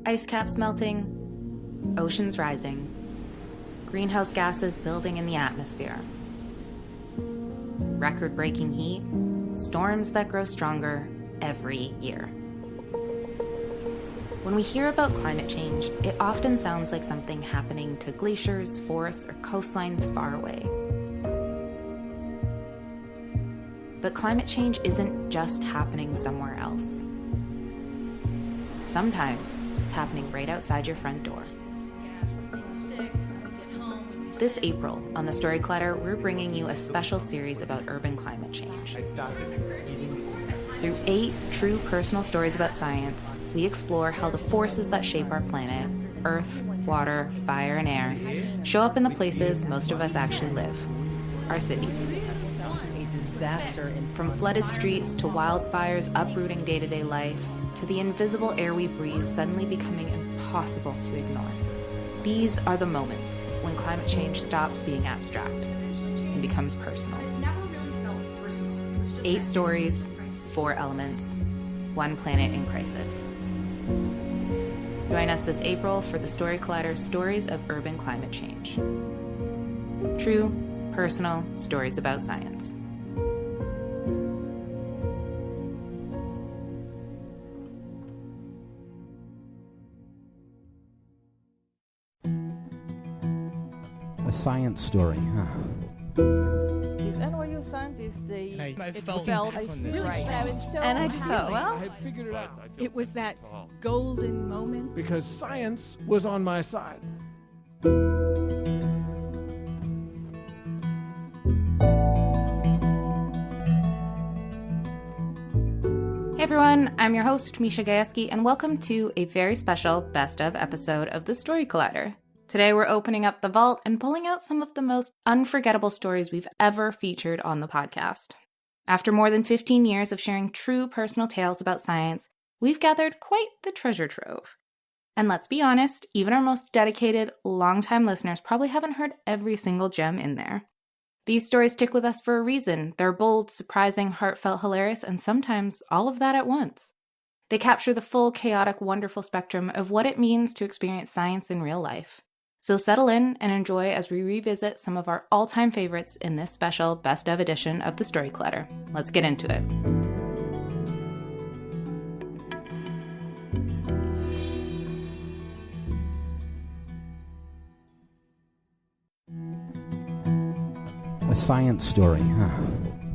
Ice caps melting, oceans rising, greenhouse gases building in the atmosphere, record-breaking heat, storms that grow stronger every year. When we hear about climate change, it often sounds like something happening to glaciers, forests, or coastlines far away. But climate change isn't just happening somewhere else. Sometimes it's happening right outside your front door. This April, on the Story Clutter, we're bringing you a special series about urban climate change. Through 8 true personal stories about science, we explore how the forces that shape our planet, earth, water, fire, and air, show up in the places most of us actually live, our cities. From flooded streets to wildfires uprooting day-to-day life, to the invisible air we breathe suddenly becoming impossible to ignore. These are the moments when climate change stops being abstract and becomes personal. 8 stories, 4 elements, 1 planet in crisis. Join us this April for the Story Collider Stories of Urban Climate Change. True, personal stories about science. A science story, huh? These NYU scientists, I felt right. I was so And I just thought, well, I figured it out. It was that golden moment. Because science was on my side. Hey everyone, I'm your host, Misha Gajewski, and welcome to a very special Best Of episode of the Story Collider. Today we're opening up the vault and pulling out some of the most unforgettable stories we've ever featured on the podcast. After more than 15 years of sharing true personal tales about science, we've gathered quite the treasure trove. And let's be honest, even our most dedicated, longtime listeners probably haven't heard every single gem in there. These stories stick with us for a reason. They're bold, surprising, heartfelt, hilarious, and sometimes all of that at once. They capture the full, chaotic, wonderful spectrum of what it means to experience science in real life. So settle in and enjoy as we revisit some of our all-time favorites in this special Best Of edition of the Story Clutter. Let's get into it. A science story, huh?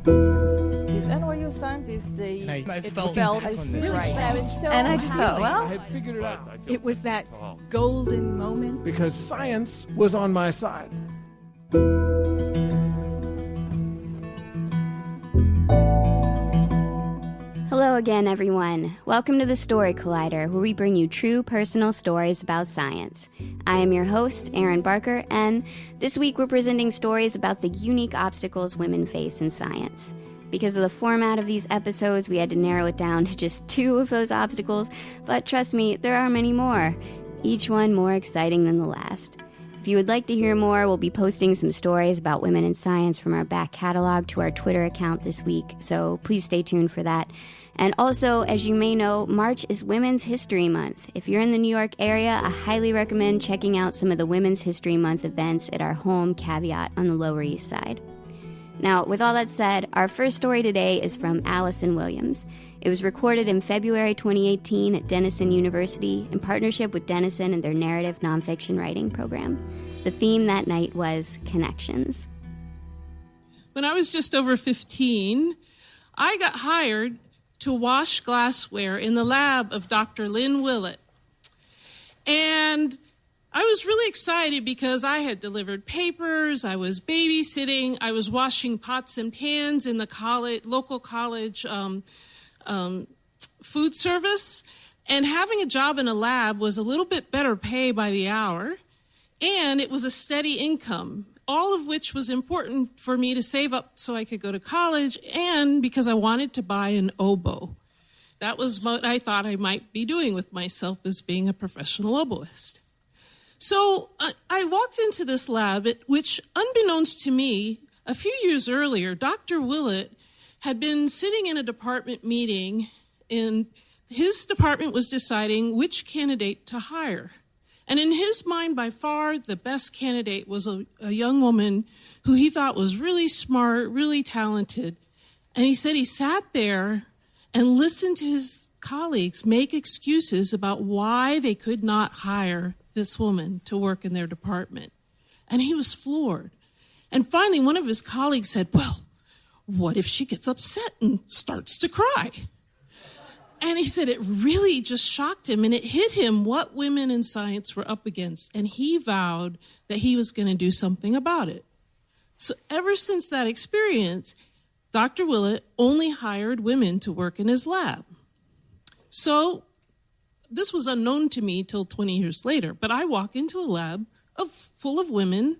These NYU scientists, I felt right. I was so and I just thought, well, I figured it out. It was that golden moment. Because science was on my side. Hello again, everyone. Welcome to the Story Collider, where we bring you true personal stories about science. I am your host, Erin Barker, and this week we're presenting stories about the unique obstacles women face in science. Because of the format of these episodes, we had to narrow it down to just 2 of those obstacles, but trust me, there are many more, each one more exciting than the last. If you would like to hear more, we'll be posting some stories about women in science from our back catalog to our Twitter account this week, so please stay tuned for that. And also, as you may know, March is Women's History Month. If you're in the New York area, I highly recommend checking out some of the Women's History Month events at our home Caveat on the Lower East Side. Now, with all that said, our first story today is from Alison Williams. It was recorded in February 2018 at Denison University in partnership with Denison and their narrative nonfiction writing program. The theme that night was connections. When I was just over 15, I got hired to wash glassware in the lab of Dr. Lynn Willett. And I was really excited because I had delivered papers, I was babysitting, I was washing pots and pans in the local college food service, and having a job in a lab was a little bit better pay by the hour, and it was a steady income, all of which was important for me to save up so I could go to college, and because I wanted to buy an oboe. That was what I thought I might be doing with myself, as being a professional oboist. So I walked into this lab, which, unbeknownst to me, a few years earlier, Dr. Willett had been sitting in a department meeting in his department was deciding which candidate to hire. And in his mind, by far, the best candidate was a young woman who he thought was really smart, really talented. And he said he sat there and listened to his colleagues make excuses about why they could not hire this woman to work in their department. And he was floored. And finally, one of his colleagues said, well, what if she gets upset and starts to cry? And he said it really just shocked him, and it hit him what women in science were up against. And he vowed that he was going to do something about it. So ever since that experience, Dr. Willett only hired women to work in his lab. So this was unknown to me till 20 years later, but I walk into a lab full of women,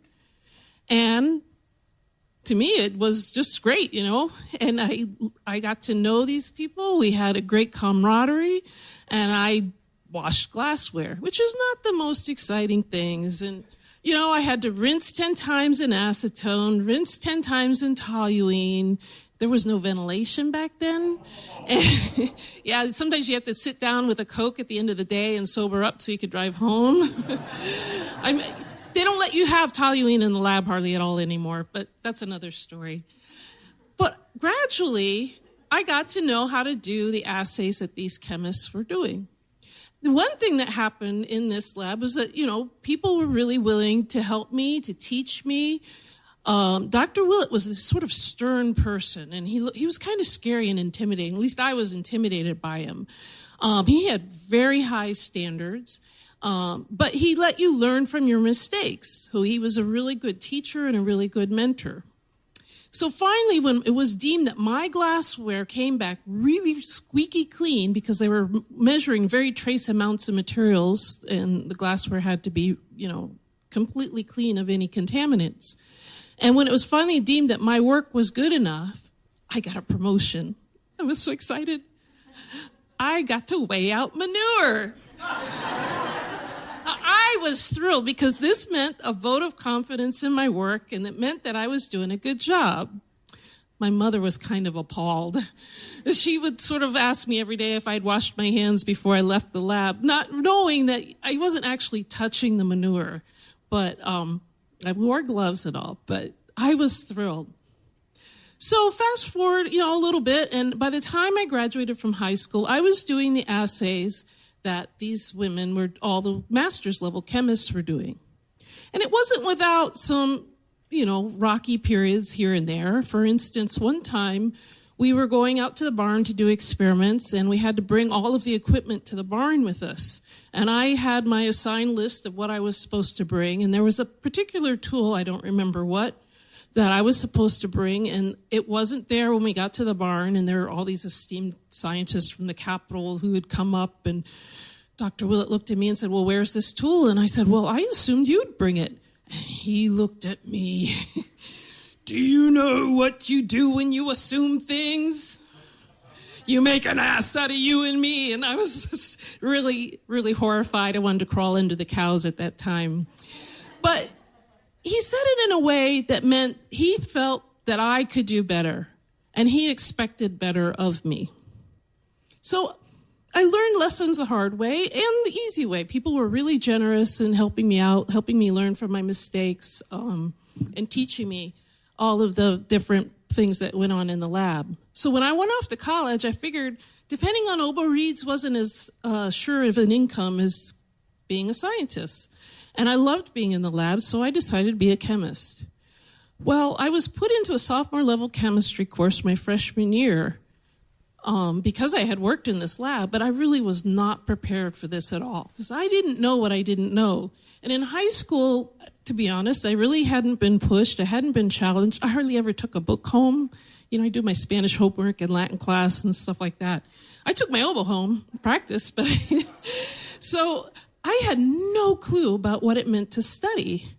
and to me, it was just great, you know, and I got to know these people. We had a great camaraderie, and I washed glassware, which is not the most exciting things. And, you know, I had to rinse 10 times in acetone, rinse 10 times in toluene. There was no ventilation back then. And, yeah, sometimes you have to sit down with a Coke at the end of the day and sober up so you could drive home. They don't let you have toluene in the lab hardly at all anymore, but that's another story. But gradually, I got to know how to do the assays that these chemists were doing. The one thing that happened in this lab was that, you know, people were really willing to help me, to teach me. Dr. Willett was this sort of stern person, and he was kind of scary and intimidating. At least I was intimidated by him. He had very high standards. But he let you learn from your mistakes. So he was a really good teacher and a really good mentor. So finally, when it was deemed that my glassware came back really squeaky clean, because they were measuring very trace amounts of materials, and the glassware had to be, you know, completely clean of any contaminants. And when it was finally deemed that my work was good enough, I got a promotion. I was so excited. I got to weigh out manure. I was thrilled because this meant a vote of confidence in my work, and it meant that I was doing a good job. My mother was kind of appalled. She would sort of ask me every day if I'd washed my hands before I left the lab, not knowing that I wasn't actually touching the manure. But I wore gloves and all, but I was thrilled. So fast forward, you know, a little bit, and by the time I graduated from high school, I was doing the assays that these women were, all the master's level chemists were doing. And it wasn't without some, you know, rocky periods here and there. For instance, one time we were going out to the barn to do experiments, and we had to bring all of the equipment to the barn with us. And I had my assigned list of what I was supposed to bring, and there was a particular tool, I don't remember what, that I was supposed to bring, and it wasn't there when we got to the barn, and there were all these esteemed scientists from the Capitol who had come up, and Dr. Willett looked at me and said, well, where's this tool? And I said, well, I assumed you'd bring it. And he looked at me. Do you know what you do when you assume things? You make an ass out of you and me. And I was just really, really horrified. I wanted to crawl into the cows at that time. But he said it in a way that meant he felt that I could do better, and he expected better of me. So I learned lessons the hard way and the easy way. People were really generous in helping me out, helping me learn from my mistakes, and teaching me all of the different things that went on in the lab. So when I went off to college, I figured depending on Obo Reeds wasn't as sure of an income as being a scientist. And I loved being in the lab, so I decided to be a chemist. Well, I was put into a sophomore level chemistry course my freshman year because I had worked in this lab, but I really was not prepared for this at all because I didn't know what I didn't know. And in high school, to be honest, I really hadn't been pushed. I hadn't been challenged. I hardly ever took a book home. You know, I do my Spanish homework and Latin class and stuff like that. I took my oboe home, practice, but so I had no clue about what it meant to study.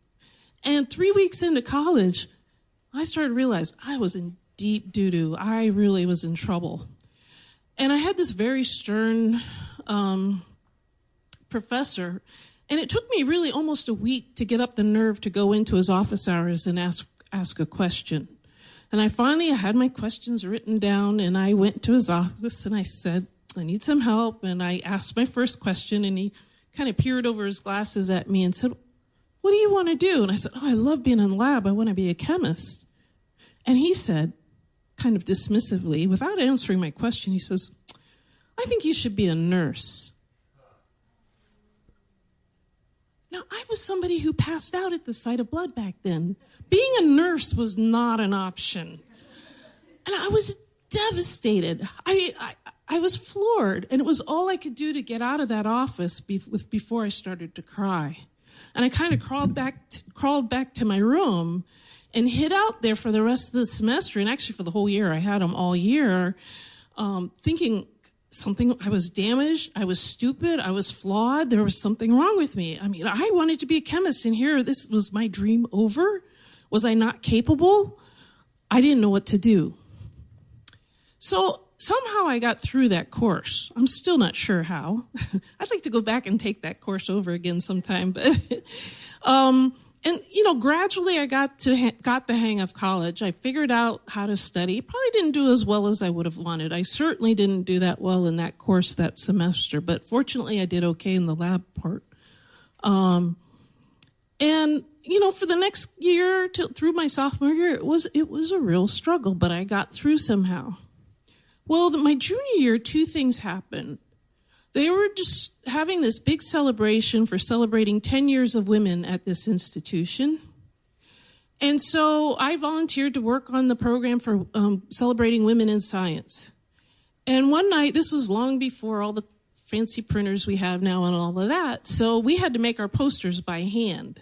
And 3 weeks into college, I started to realize I was in deep doo-doo. I really was in trouble. And I had this very stern professor, and it took me really almost a week to get up the nerve to go into his office hours and ask a question. And I had my questions written down, and I went to his office, and I said, I need some help. And I asked my first question, and he kind of peered over his glasses at me and said, what do you want to do? And I said, I love being in the lab. I want to be a chemist. And he said, kind of dismissively, without answering my question, he says, I think you should be a nurse. Now, I was somebody who passed out at the sight of blood back then. Being a nurse was not an option. And I was devastated. I was floored, and it was all I could do to get out of that office before I started to cry. And I kind of crawled back to my room and hid out there for the rest of the semester, and actually for the whole year. I had them all year, thinking I was damaged, I was stupid, I was flawed, there was something wrong with me. I mean, I wanted to be a chemist, and here, this was my dream over? Was I not capable? I didn't know what to do. So somehow I got through that course. I'm still not sure how. I'd like to go back and take that course over again sometime. But gradually I got the hang of college. I figured out how to study. Probably didn't do as well as I would have wanted. I certainly didn't do that well in that course that semester, but fortunately I did okay in the lab part. For the next year through my sophomore year, it was a real struggle, but I got through somehow. Well, my junior year, two things happened. They were just having this big celebration for celebrating 10 years of women at this institution. And so I volunteered to work on the program for celebrating women in science. And one night, this was long before all the fancy printers we have now and all of that, so we had to make our posters by hand.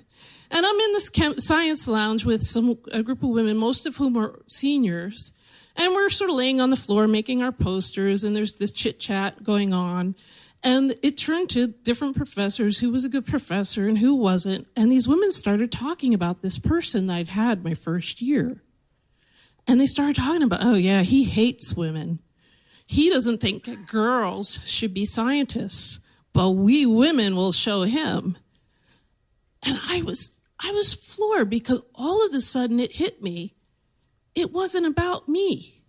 And I'm in this science lounge with a group of women, most of whom are seniors. And we're sort of laying on the floor making our posters, and there's this chit-chat going on. And it turned to different professors, who was a good professor and who wasn't. And these women started talking about this person that I'd had my first year. And they started talking about, oh, yeah, he hates women. He doesn't think that girls should be scientists, but we women will show him. And I was floored, because all of a sudden it hit me. It wasn't about me.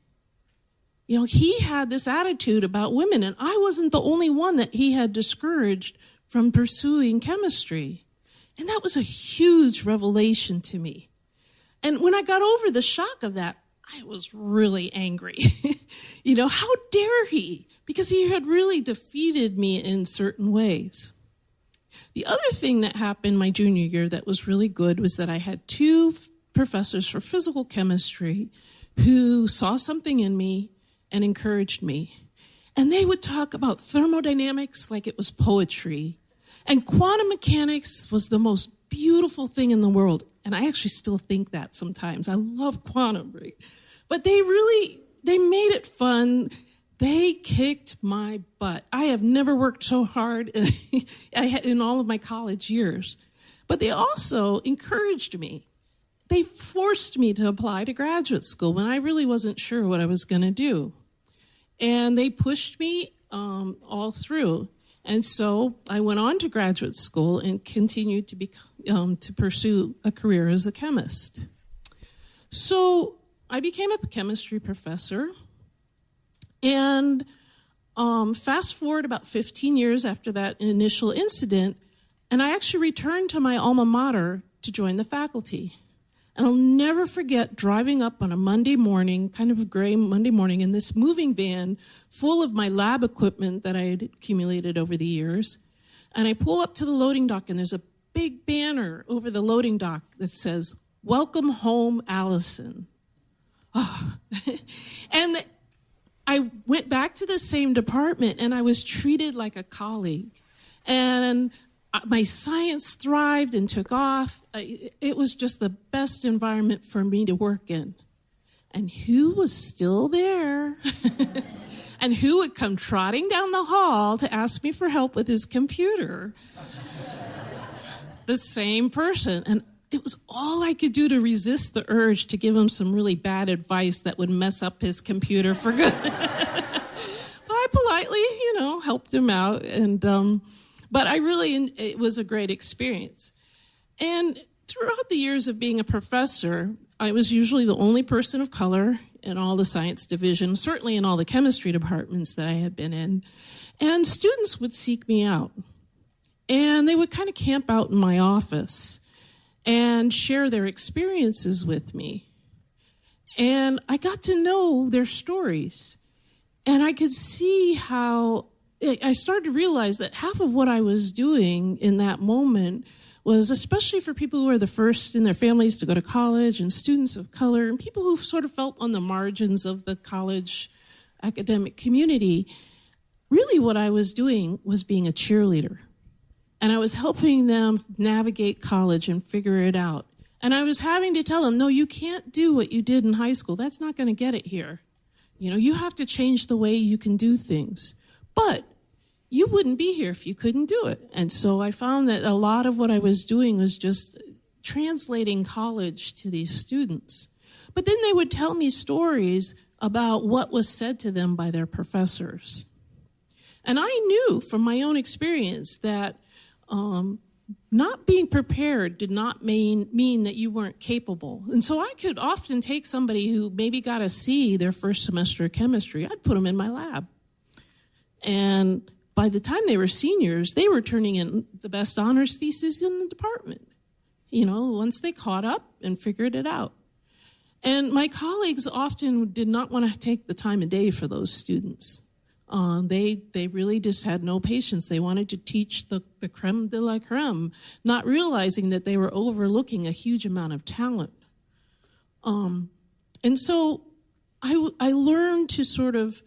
He had this attitude about women, and I wasn't the only one that he had discouraged from pursuing chemistry. And that was a huge revelation to me. And when I got over the shock of that, I was really angry. How dare he? Because he had really defeated me in certain ways. The other thing that happened my junior year that was really good was that I had two professors for physical chemistry who saw something in me and encouraged me. And they would talk about thermodynamics like it was poetry. And quantum mechanics was the most beautiful thing in the world. And I actually still think that sometimes. I love quantum, right? But they made it fun. They kicked my butt. I have never worked so hard in all of my college years. But they also encouraged me. They forced me to apply to graduate school when I really wasn't sure what I was going to do. And they pushed me all through. And so I went on to graduate school and continued to pursue a career as a chemist. So I became a chemistry professor. And fast forward about 15 years after that initial incident, and I actually returned to my alma mater to join the faculty. And I'll never forget driving up on a Monday morning, kind of a gray Monday morning, in this moving van full of my lab equipment that I had accumulated over the years. And I pull up to the loading dock, and there's a big banner over the loading dock that says, "Welcome home, Alison." Oh. And I went back to the same department, and I was treated like a colleague. And my science thrived and took off. It was just the best environment for me to work in. And who was still there? And who would come trotting down the hall to ask me for help with his computer? The same person. And it was all I could do to resist the urge to give him some really bad advice that would mess up his computer for good. But I politely, helped him out. And but it was a great experience. And throughout the years of being a professor, I was usually the only person of color in all the science divisions, certainly in all the chemistry departments that I had been in. And students would seek me out. And they would kind of camp out in my office and share their experiences with me. And I got to know their stories. And I could see how I started to realize that half of what I was doing in that moment was, especially for people who are the first in their families to go to college and students of color and people who sort of felt on the margins of the college academic community, really what I was doing was being a cheerleader. And I was helping them navigate college and figure it out. And I was having to tell them, no, you can't do what you did in high school. That's not going to get it here. You have to change the way you can do things. But you wouldn't be here if you couldn't do it. And so I found that a lot of what I was doing was just translating college to these students. But then they would tell me stories about what was said to them by their professors. And I knew from my own experience that not being prepared did not mean that you weren't capable. And so I could often take somebody who maybe got a C their first semester of chemistry, I'd put them in my lab. And by the time they were seniors, they were turning in the best honors thesis in the department, once they caught up and figured it out. And my colleagues often did not want to take the time of day for those students. They really just had no patience. They wanted to teach the creme de la creme, not realizing that they were overlooking a huge amount of talent. And so I learned to sort of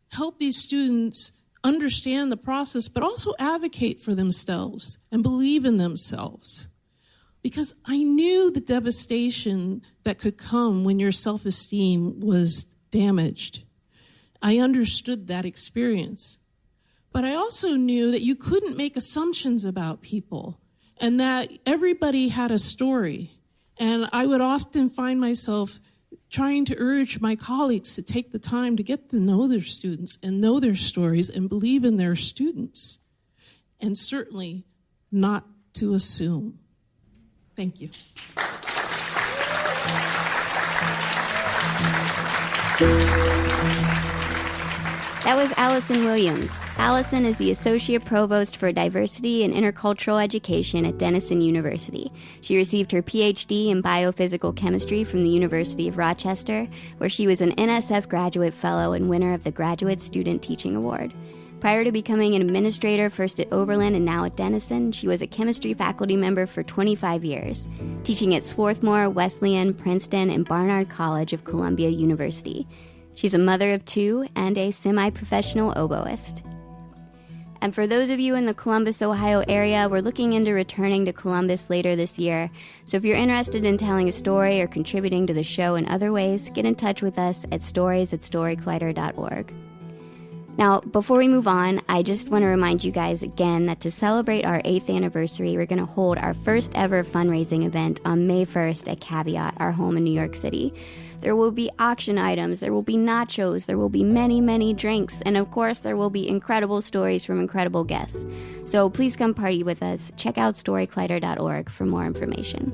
help these students understand the process, but also advocate for themselves and believe in themselves. Because I knew the devastation that could come when your self-esteem was damaged. I understood that experience. But I also knew that you couldn't make assumptions about people and that everybody had a story. And I would often find myself trying to urge my colleagues to take the time to get to know their students and know their stories and believe in their students. And certainly not to assume. Thank you. That was Alison Williams. Alison is the Associate Provost for Diversity and Intercultural Education at Denison University. She received her Ph.D. in biophysical chemistry from the University of Rochester, where she was an NSF Graduate Fellow and winner of the Graduate Student Teaching Award. Prior to becoming an administrator, first at Oberlin and now at Denison, she was a chemistry faculty member for 25 years, teaching at Swarthmore, Wesleyan, Princeton, and Barnard College of Columbia University. She's a mother of two and a semi-professional oboist. And for those of you in the Columbus, Ohio area, we're looking into returning to Columbus later this year. So if you're interested in telling a story or contributing to the show in other ways, get in touch with us at stories@storycollider.org. Now, before we move on, I just want to remind you guys again that to celebrate our 8th anniversary, we're going to hold our first ever fundraising event on May 1st at Caveat, our home in New York City. There will be auction items, there will be nachos, there will be many, many drinks, and of course there will be incredible stories from incredible guests. So please come party with us. Check out storycollider.org for more information.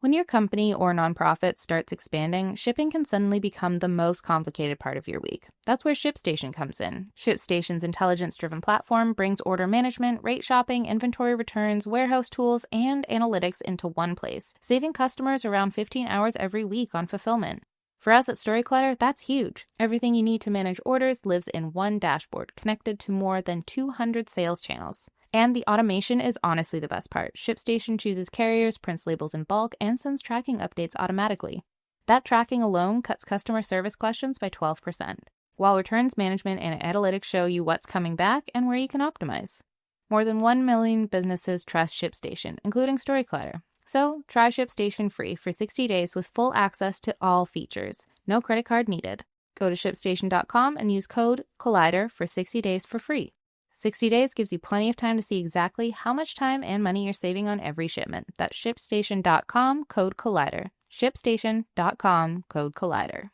When your company or nonprofit starts expanding, shipping can suddenly become the most complicated part of your week. That's where ShipStation comes in. ShipStation's intelligence-driven platform brings order management, rate shopping, inventory returns, warehouse tools, and analytics into one place, saving customers around 15 hours every week on fulfillment. For us at Story Collider, that's huge. Everything you need to manage orders lives in one dashboard, connected to more than 200 sales channels. And the automation is honestly the best part. ShipStation chooses carriers, prints labels in bulk, and sends tracking updates automatically. That tracking alone cuts customer service questions by 12%, while returns management and analytics show you what's coming back and where you can optimize. More than 1 million businesses trust ShipStation, including Story Collider. So try ShipStation free for 60 days with full access to all features. No credit card needed. Go to ShipStation.com and use code Collider for 60 days for free. 60 days gives you plenty of time to see exactly how much time and money you're saving on every shipment. That's ShipStation.com, code Collider. ShipStation.com, code Collider.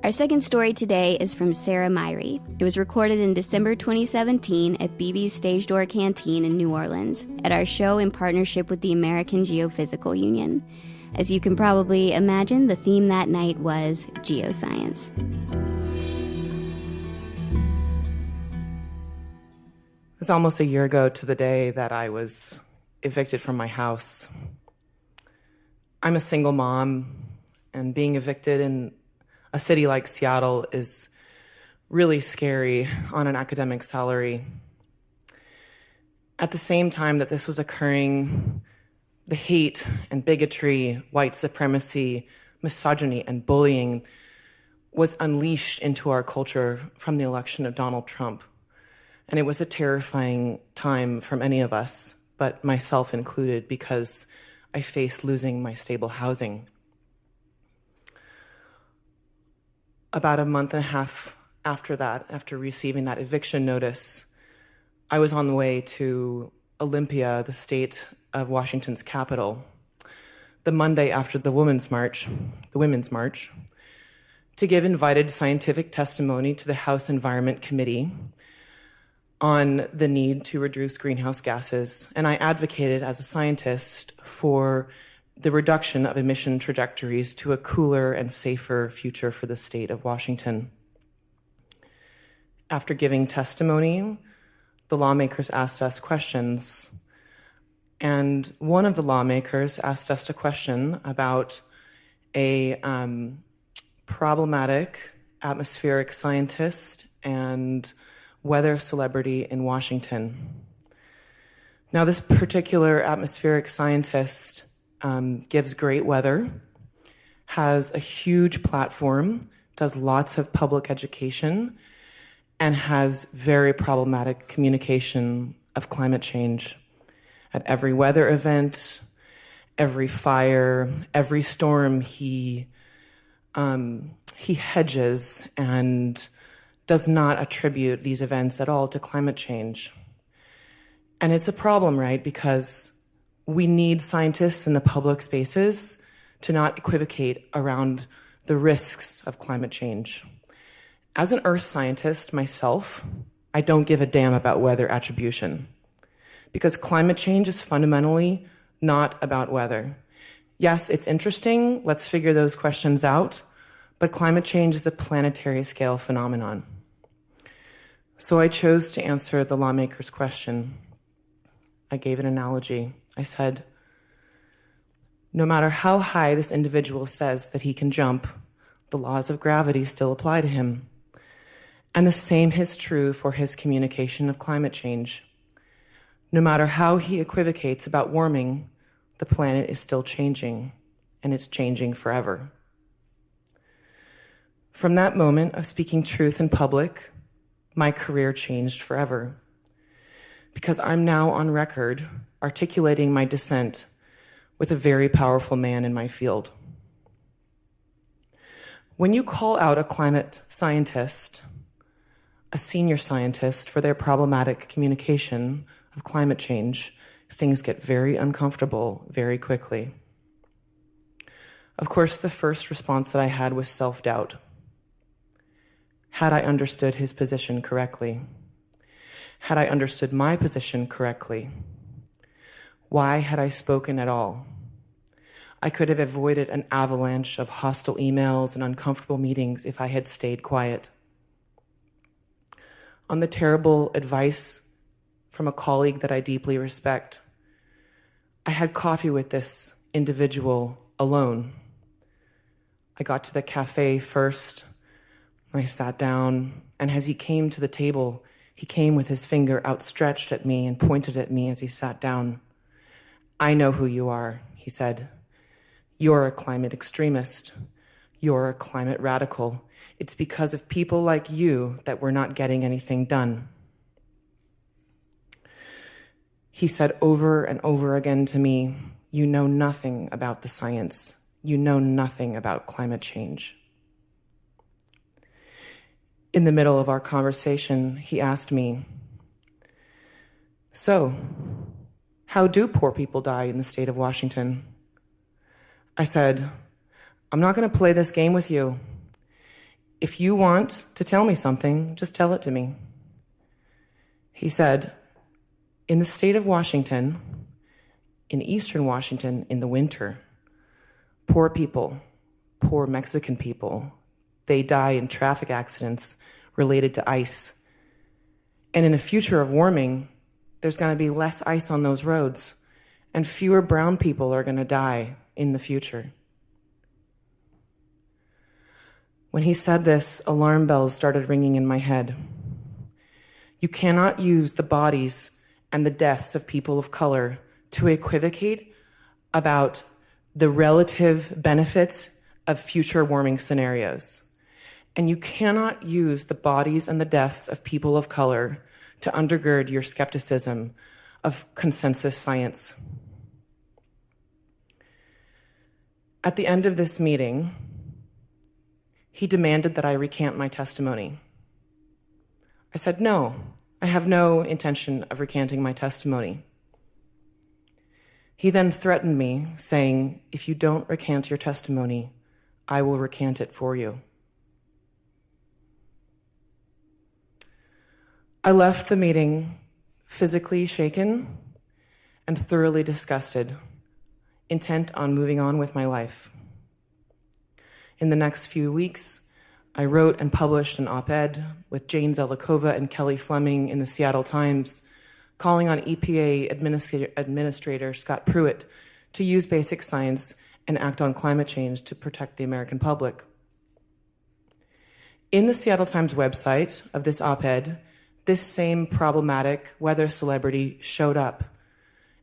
Our second story today is from Sarah Myhre. It was recorded in December 2017 at BB's Stage Door Canteen in New Orleans at our show in partnership with the American Geophysical Union. As you can probably imagine, the theme that night was geoscience. It was almost a year ago to the day that I was evicted from my house. I'm a single mom, and being evicted in a city like Seattle is really scary on an academic salary. At the same time that this was occurring, the hate and bigotry, white supremacy, misogyny, and bullying was unleashed into our culture from the election of Donald Trump. And it was a terrifying time for many of us, but myself included, because I faced losing my stable housing. About a month and a half after that, after receiving that eviction notice, I was on the way to Olympia, the state of Washington's capital, the Monday after the Women's March, to give invited scientific testimony to the House Environment Committee on the need to reduce greenhouse gases. And I advocated as a scientist for the reduction of emission trajectories to a cooler and safer future for the state of Washington. After giving testimony, the lawmakers asked us questions. And one of the lawmakers asked us a question about a problematic atmospheric scientist and weather celebrity in Washington. Now, this particular atmospheric scientist gives great weather, has a huge platform, does lots of public education, and has very problematic communication of climate change. At every weather event, every fire, every storm, he hedges and does not attribute these events at all to climate change. And it's a problem, right? Because we need scientists in the public spaces to not equivocate around the risks of climate change. As an earth scientist myself, I don't give a damn about weather attribution, because climate change is fundamentally not about weather. Yes, it's interesting, let's figure those questions out, but climate change is a planetary scale phenomenon. So I chose to answer the lawmaker's question. I gave an analogy. I said, no matter how high this individual says that he can jump, the laws of gravity still apply to him. And the same is true for his communication of climate change. No matter how he equivocates about warming, the planet is still changing, and it's changing forever. From that moment of speaking truth in public, my career changed forever, because I'm now on record articulating my dissent with a very powerful man in my field. When you call out a climate scientist, a senior scientist, for their problematic communication of climate change, things get very uncomfortable very quickly. Of course, the first response that I had was self-doubt. Had I understood his position correctly? Had I understood my position correctly? Why had I spoken at all? I could have avoided an avalanche of hostile emails and uncomfortable meetings if I had stayed quiet. On the terrible advice from a colleague that I deeply respect, I had coffee with this individual alone. I got to the cafe first, I sat down, and as he came to the table, he came with his finger outstretched at me and pointed at me as he sat down. I know who you are, he said. You're a climate extremist. You're a climate radical. It's because of people like you that we're not getting anything done. He said over and over again to me, you know nothing about the science. You know nothing about climate change. In the middle of our conversation, he asked me, so, how do poor people die in the state of I said, I'm not going to play this game with you. If you want to tell me something, just tell it to me. He said, in the state of Washington, in eastern Washington in the winter, poor people, poor Mexican people, they die in traffic accidents related to ice. And in a future of warming, there's going to be less ice on those roads, and fewer brown people are going to die in the future. When he said this, alarm bells started ringing in my head. You cannot use the bodies and the deaths of people of color to equivocate about the relative benefits of future warming scenarios. And you cannot use the bodies and the deaths of people of color to undergird your skepticism of consensus science. At the end of this meeting, he demanded that I recant my testimony. I said, no, I have no intention of recanting my testimony. He then threatened me, saying, if you don't recant your testimony, I will recant it for you. I left the meeting physically shaken and thoroughly disgusted, intent on moving on with my life. In the next few weeks, I wrote and published an op-ed with Jane Zelikova and Kelly Fleming in the Seattle Times, calling on EPA Administrator Scott Pruitt to use basic science and act on climate change to protect the American public. In the Seattle Times website of this op-ed, this same problematic weather celebrity showed up.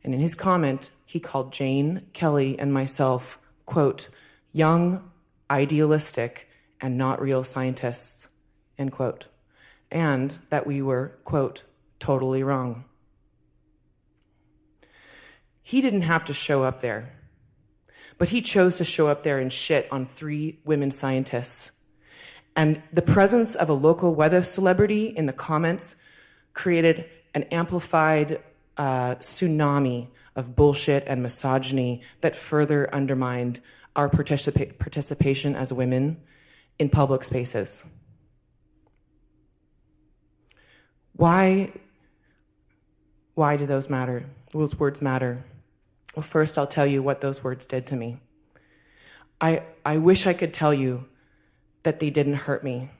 And in his comment, he called Jane, Kelly, and myself, quote, young, idealistic, and not real scientists, end quote. And that we were, quote, totally wrong. He didn't have to show up there, but he chose to show up there and shit on 3 women scientists. And the presence of a local weather celebrity in the comments created an amplified tsunami of bullshit and misogyny that further undermined our participation as women in public spaces. Why do those matter? Those words matter? Well, first I'll tell you what those words did to me. I wish I could tell you that they didn't hurt me.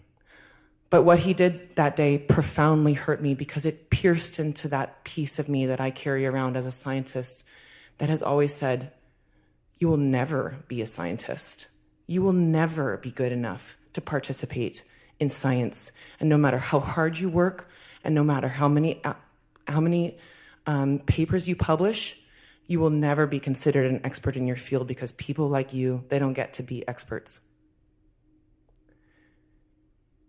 But what he did that day profoundly hurt me because it pierced into that piece of me that I carry around as a scientist that has always said, you will never be a scientist. You will never be good enough to participate in science. And no matter how hard you work, and no matter how many papers you publish, you will never be considered an expert in your field because people like you, they don't get to be experts.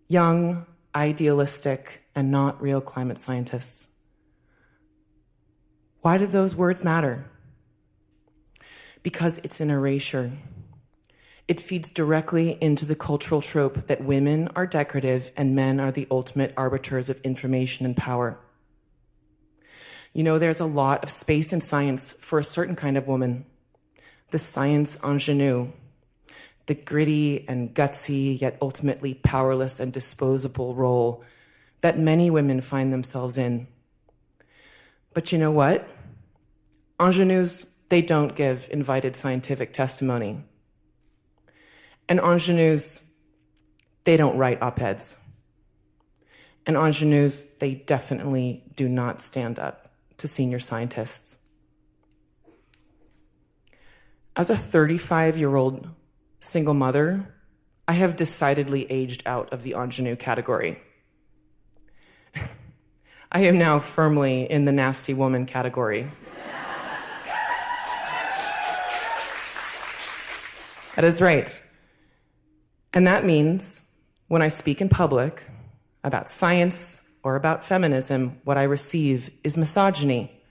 Young, idealistic, and not real climate scientists. Why do those words matter? Because it's an erasure. It feeds directly into the cultural trope that women are decorative and men are the ultimate arbiters of information and power. You know, there's a lot of space in science for a certain kind of woman, the science ingenue, the gritty and gutsy, yet ultimately powerless and disposable role that many women find themselves in. But you know what? Ingenues, they don't give invited scientific testimony. And ingenues, they don't write op-eds. And ingenues, they definitely do not stand up to senior scientists. As a 35-year-old single mother, I have decidedly aged out of the ingenue category. I am now firmly in the nasty woman category. That is right. And that means when I speak in public about science or about feminism, what I receive is misogyny,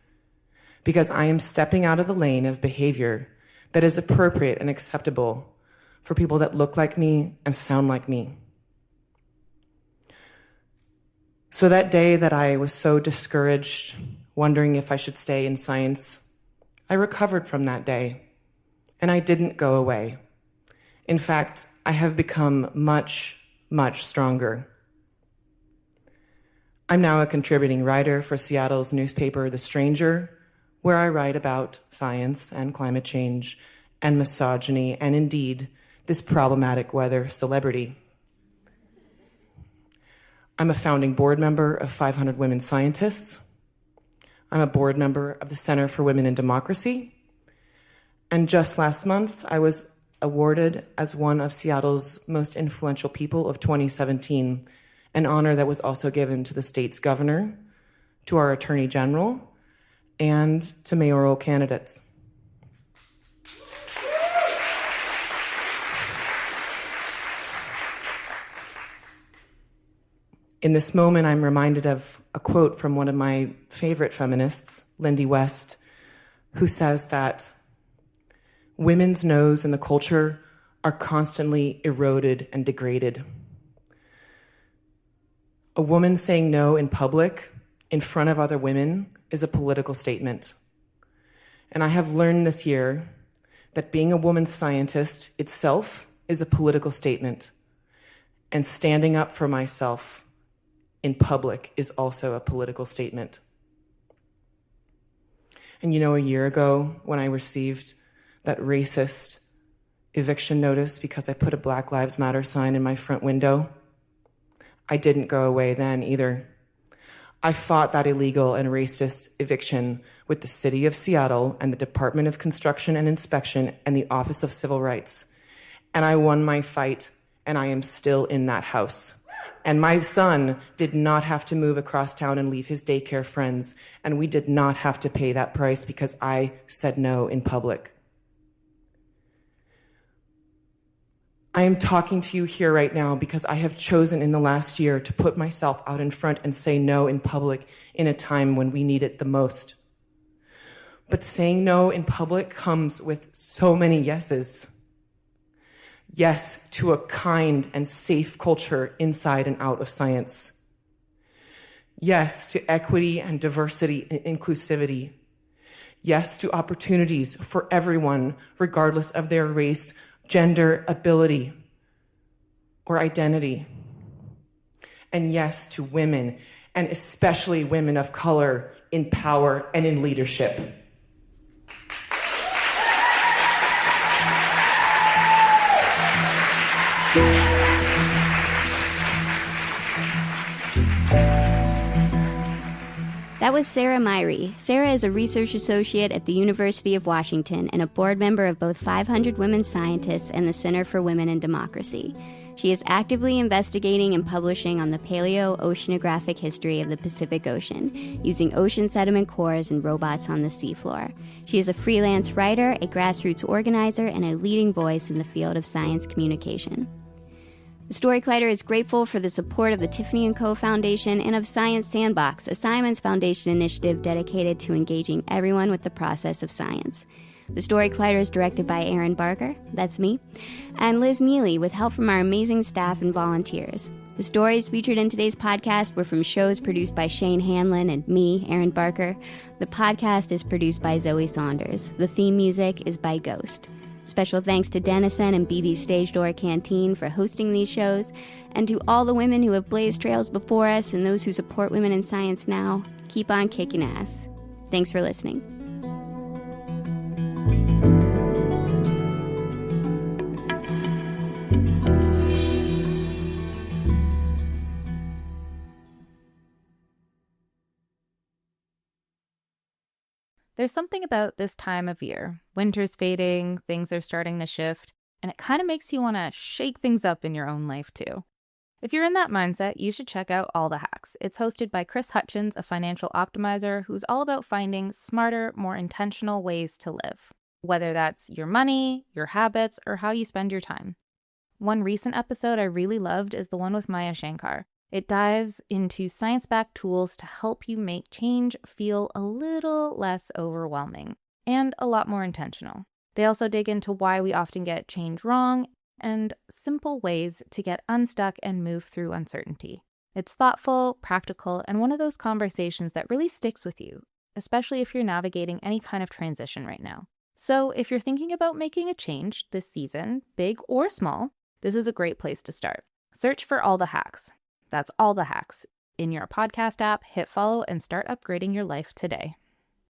because I am stepping out of the lane of behavior that is appropriate and acceptable for people that look like me and sound like me. So that day that I was so discouraged, wondering if I should stay in science, I recovered from that day, and I didn't go away. In fact, I have become much, much stronger. I'm now a contributing writer for Seattle's newspaper, The Stranger, where I write about science and climate change and misogyny and indeed this problematic weather celebrity. I'm a founding board member of 500 Women Scientists. I'm a board member of the Center for Women in Democracy. And just last month, I was awarded as one of Seattle's most influential people of 2017, an honor that was also given to the state's governor, to our attorney general, and to mayoral candidates. In this moment, I'm reminded of a quote from one of my favorite feminists, Lindy West, who says that women's no's in the culture are constantly eroded and degraded. A woman saying no in public, in front of other women, is a political statement. And I have learned this year that being a woman scientist itself is a political statement. And standing up for myself in public is also a political statement. And you know, a year ago when I received that racist eviction notice because I put a Black Lives Matter sign in my front window, I didn't go away then either. I fought that illegal and racist eviction with the City of Seattle and the Department of Construction and Inspection and the Office of Civil Rights. And I won my fight, and I am still in that house. And my son did not have to move across town and leave his daycare friends, and we did not have to pay that price because I said no in public. I am talking to you here right now because I have chosen in the last year to put myself out in front and say no in public in a time when we need it the most. But saying no in public comes with so many yeses. Yes to a kind and safe culture inside and out of science. Yes to equity and diversity and inclusivity. Yes to opportunities for everyone, regardless of their race, gender, ability, or identity. And yes to women, and especially women of color, in power and in leadership. That was Sarah Myhre. Sarah is a research associate at the University of Washington and a board member of both 500 Women Scientists and the Center for Women in Democracy. She is actively investigating and publishing on the paleo-oceanographic history of the Pacific Ocean, using ocean sediment cores and robots on the seafloor. She is a freelance writer, a grassroots organizer, and a leading voice in the field of science communication. The Story Collider is grateful for the support of the Tiffany & Co. Foundation and of Science Sandbox, a Simons Foundation initiative dedicated to engaging everyone with the process of science. The Story Collider is directed by Aaron Barker, that's me, and Liz Neely, with help from our amazing staff and volunteers. The stories featured in today's podcast were from shows produced by Shane Hanlon and me, Aaron Barker. The podcast is produced by Zoe Saunders. The theme music is by Ghost. Special thanks to Denison and BB's Stage Door Canteen for hosting these shows, and to all the women who have blazed trails before us and those who support women in science now. Keep on kicking ass. Thanks for listening. There's something about this time of year. Winter's fading, things are starting to shift, and it kind of makes you want to shake things up in your own life too. If you're in that mindset, you should check out All the Hacks. It's hosted by Chris Hutchins, a financial optimizer who's all about finding smarter, more intentional ways to live, whether that's your money, your habits, or how you spend your time. One recent episode I really loved is the one with Maya Shankar. It dives into science-backed tools to help you make change feel a little less overwhelming and a lot more intentional. They also dig into why we often get change wrong and simple ways to get unstuck and move through uncertainty. It's thoughtful, practical, and one of those conversations that really sticks with you, especially if you're navigating any kind of transition right now. So if you're thinking about making a change this season, big or small, this is a great place to start. Search for All the Hacks. That's All the Hacks in your podcast app. Hit follow and start upgrading your life today.